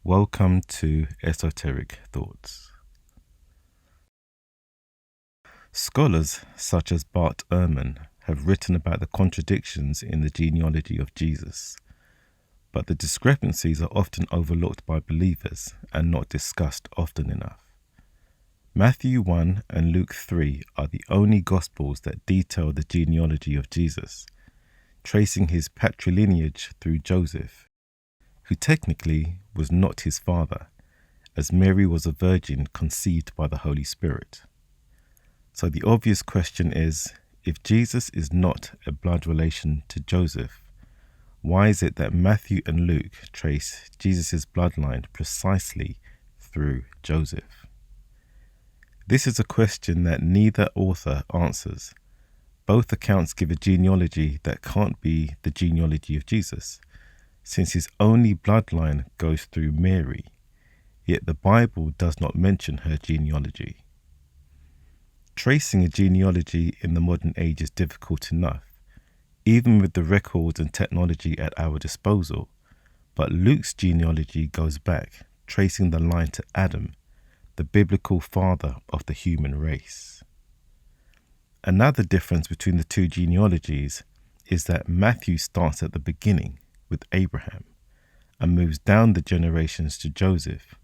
Welcome to Esoteric Thoughts. Scholars such as Bart Ehrman have written about the contradictions in the genealogy of Jesus, but the discrepancies are often overlooked by believers and not discussed often enough. Matthew 1 and Luke 3 are the only Gospels that detail the genealogy of Jesus, tracing his patrilineage through Joseph, who technically was not his father, as Mary was a virgin conceived by the Holy Spirit. So the obvious question is, if Jesus is not a blood relation to Joseph, why is it that Matthew and Luke trace Jesus' bloodline precisely through Joseph? This is a question that neither author answers. Both accounts give a genealogy that can't be the genealogy of Jesus, since his only bloodline goes through Mary, yet the Bible does not mention her genealogy. Tracing a genealogy in the modern age is difficult enough, even with the records and technology at our disposal, but Luke's genealogy goes back, tracing the line to Adam, the biblical father of the human race. Another difference between the two genealogies is that Matthew starts at the beginning with Abraham and moves down the generations to Joseph.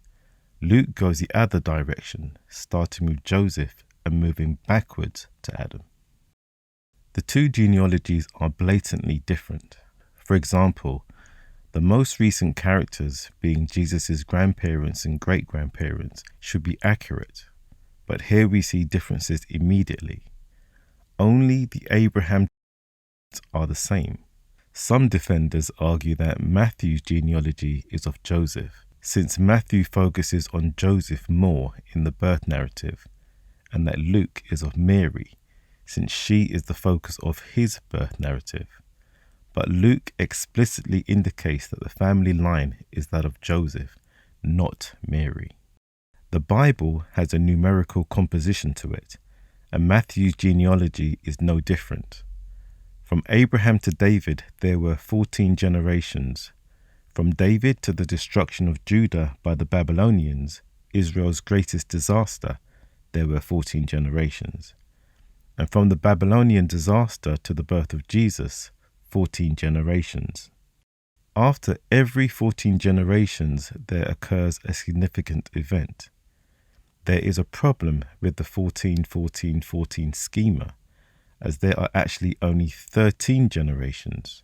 Luke goes the other direction, starting with Joseph and moving backwards to Adam. The two genealogies are blatantly different. For example, the most recent characters, being Jesus' grandparents and great-grandparents, should be accurate, but here we see differences immediately. Only the Abraham are the same. Some defenders argue that Matthew's genealogy is of Joseph, since Matthew focuses on Joseph more in the birth narrative, and that Luke is of Mary, since she is the focus of his birth narrative. But Luke explicitly indicates that the family line is that of Joseph, not Mary. The Bible has a numerical composition to it, and Matthew's genealogy is no different. From Abraham to David, there were 14 generations. From David to the destruction of Judah by the Babylonians, Israel's greatest disaster, there were 14 generations. And from the Babylonian disaster to the birth of Jesus, 14 generations. After every 14 generations, there occurs a significant event. There is a problem with the 14-14-14 schema, as there are actually only 13 generations.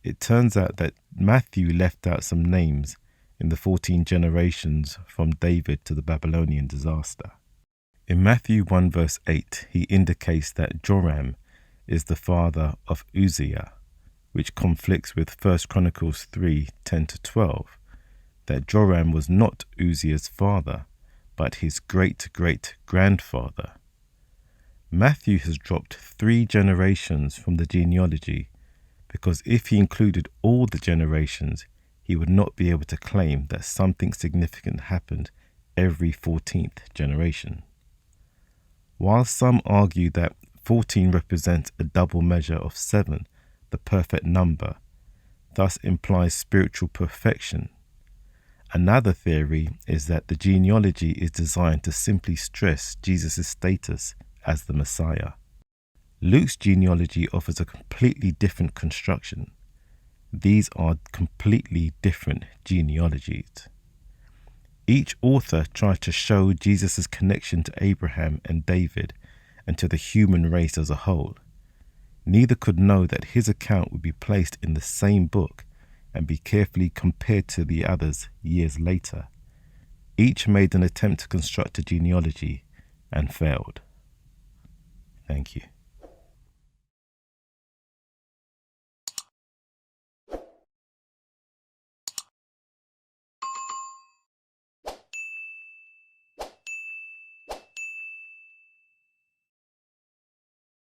It turns out that Matthew left out some names in the 14 generations from David to the Babylonian disaster. In Matthew 1 verse 8, he indicates that Joram is the father of Uzziah, which conflicts with 1 Chronicles 3:10-12, that Joram was not Uzziah's father, but his great-great-grandfather. Matthew has dropped 3 generations from the genealogy because if he included all the generations, he would not be able to claim that something significant happened every 14th generation. While some argue that 14 represents a double measure of 7, the perfect number, thus implies spiritual perfection. Another theory is that the genealogy is designed to simply stress Jesus' status as the Messiah. Luke's genealogy offers a completely different construction. These are completely different genealogies. Each author tried to show Jesus' connection to Abraham and David and to the human race as a whole. Neither could know that his account would be placed in the same book and be carefully compared to the others years later. Each made an attempt to construct a genealogy and failed. Thank you.